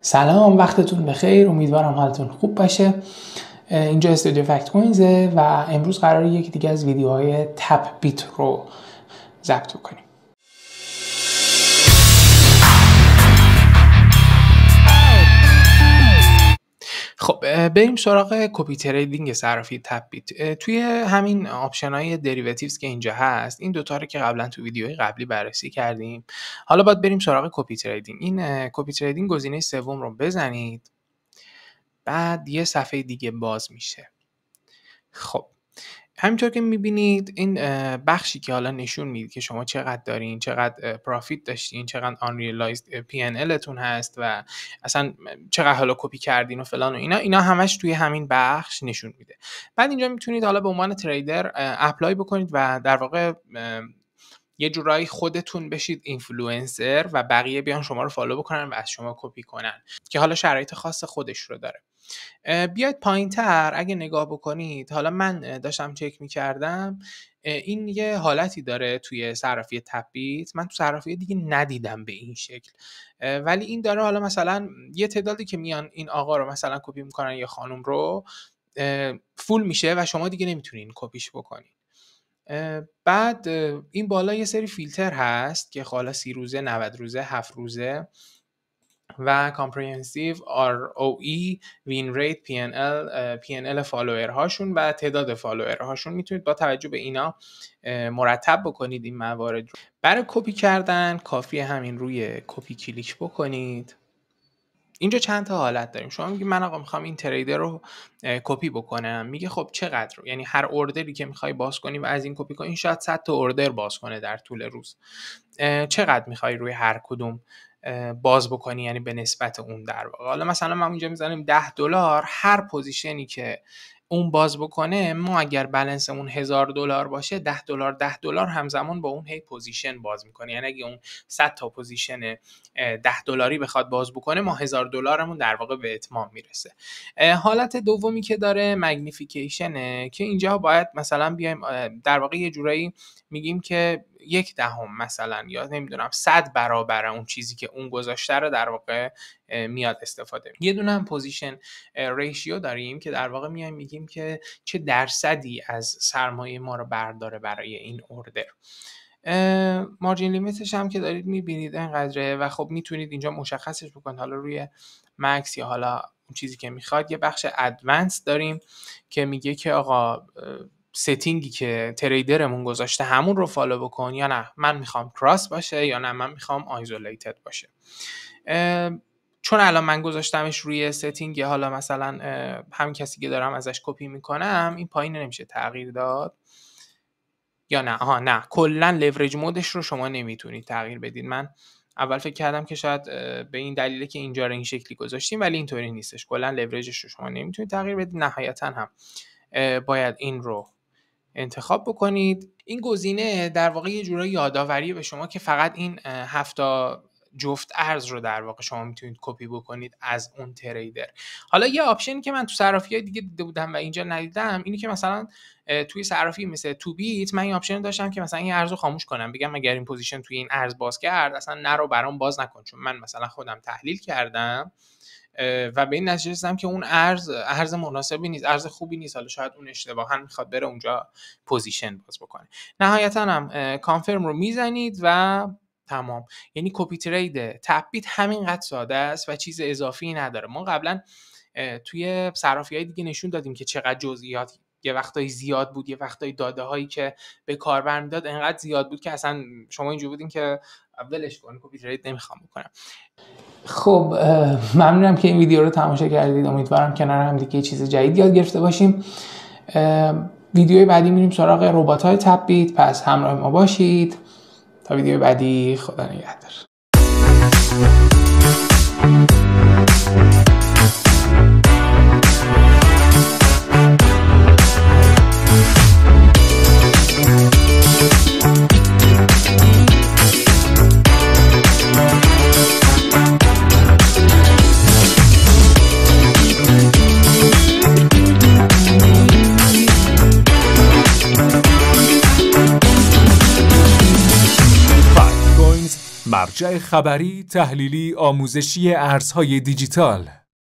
سلام، وقتتون بخیر. امیدوارم حالتون خوب باشه. اینجا استودیو فکت کوینزه و امروز قراره یکی دیگه از ویدیوهای تپ بیت رو ضبط کنیم. خب بریم سراغ کپی تریدینگ صرافی تپ بیت. توی همین آپشن‌های دریوتیوز که اینجا هست، این دوتا رو که قبلا تو ویدیوهای قبلی بررسی کردیم. حالا باید بریم سراغ کپی تریدینگ. این کپی تریدینگ گزینه سوم رو بزنید، بعد یه صفحه دیگه باز میشه. خب همینطور که میبینید این بخشی که حالا نشون میده که شما چقدر دارین، چقدر پرافیت داشتین، چقدر unrealized P&L تون هست و اصلا چقدر حالا کپی کردین و فلان و اینا همش توی همین بخش نشون میده. بعد اینجا میتونید حالا به عنوان تریدر اپلای بکنید و در واقع یه جورایی خودتون بشید اینفلوئنسر و بقیه بیان شما رو فالو بکنن و از شما کپی کنن که حالا شرایط خاص خودش رو داره. بیاید پایین‌تر اگه نگاه بکنید، حالا من داشتم چک می‌کردم، این یه حالتی داره توی صرافی تپ بیت، من تو صرافی دیگه ندیدم به این شکل، ولی این داره حالا مثلا یه تعدادی که میان این آقا رو مثلا کپی میکنن یا خانم رو، فول میشه و شما دیگه نمیتونین کپیش بکنین. بعد این بالا یه سری فیلتر هست که حالا 30 روزه، 90 روزه، 7 روزه و comprehensive ROE win rate P&L فالوور هاشون و تعداد فالوور هاشون. میتونید با توجه به اینا مرتب بکنید این موارد رو. برای کپی کردن کافیه همین روی کپی کلیک بکنید. اینجا چند تا حالت داریم. شما میگی من آقا میخوام این تریدر رو کپی بکنم، میگه خب چقدر رو، یعنی هر اوردری که میخوای باز کنی و از این کپی کنی شاید 100 تا اوردر باز کنه در طول روز، چقدر میخوای روی هر کدوم باز بکنی، یعنی به نسبت اون در واقع. حالا مثلا ما اینجا میذاریم $10، هر پوزیشنی که اون باز بکنه، ما اگر بالانسمون $1000 باشه، $10 همزمان با اون هی پوزیشن باز میکنه. یعنی اگه اون 100 تا پوزیشن $10 بخواد باز بکنه، ما $1000مون در واقع به اتمام میرسه. حالت دومی که داره مگنیفیکیشنه که اینجا باید مثلا بیایم در واقع یه جورایی میگیم که 1/10 مثلا یا نمیدونم 100 برابر اون چیزی که اون گذاشته رو در واقع میاد استفاده. یه دونه هم پوزیشن ریشیو داریم که در واقع میایم میگیم که چه درصدی از سرمایه ما رو برداره برای این اوردر. مارجین لیمیتش هم که دارید میبینید اینقدره و خب میتونید اینجا مشخصش بکنید، حالا روی مکس یا حالا اون چیزی که میخواد. یه بخش ادوانس داریم که میگه که آقا ستینگی که تریدرمون گذاشته همون رو فالو بکن، یا نه من میخوام کراس باشه، یا نه من میخوام آیزولیتد باشه. چون الان من گذاشتمش روی ستینگ، حالا مثلا همین کسی که دارم ازش کپی میکنم، این پایین نمیشه تغییر داد یا نه؟ نه، کلا لورج مودش رو شما نمیتونید تغییر بدید. من اول فکر کردم که شاید به این دلیله که اینجا رو این شکلی گذاشتیم، ولی اینطوری نیستش. کلا لورجش رو شما نمیتونید تغییر بدید. نهایتا هم باید این رو انتخاب بکنید. این گزینه در واقع یه جورایی یادآوری به شما که فقط این 7 جفت ارز رو در واقع شما میتونید کپی بکنید از اون تریدر. حالا یه آپشنی که من تو صرافی‌های دیگه دیده بودم و اینجا ندیدم، اینی که مثلا توی صرافی مثل تو بیت من این آپشن داشتم که مثلا این ارز رو خاموش کنم، بگم اگر این پوزیشن توی این ارز باز کرد اصلا نرو برام باز نکن، چون من مثلا خودم تحلیل کردم و به این نتیجه رسیدم که اون ارز مناسبی نیست، ارز خوبی نیست، حالا شاید اون اشتباها میخواد بره اونجا پوزیشن باز بکنه. نهایتا هم کانفرم رو میزنید و تمام. یعنی کپی ترید تپ بیت همینقدر ساده است و چیز اضافی نداره. ما قبلا توی صرافی‌های دیگه نشون دادیم که چقدر جزئیات، یه وقتایی زیاد بود، یه وقتایی داده هایی که به کاربر میداد انقدر زیاد بود که اصلا شما اینجوری بودین که ولش کن، کپی ترید نمیخوام بکنم. خب ممنونم که این ویدیو رو تماشا کردید. امیدوارم کنار هم دیگه چیز جدید یاد گرفته باشیم. ویدیوی بعدی میریم سراغ ربات‌های تپ بیت، پس همراه ما باشید تا ویدیو بعدی. خدا نگهدار. مرجع خبری، تحلیلی، آموزشی ارزهای دیجیتال.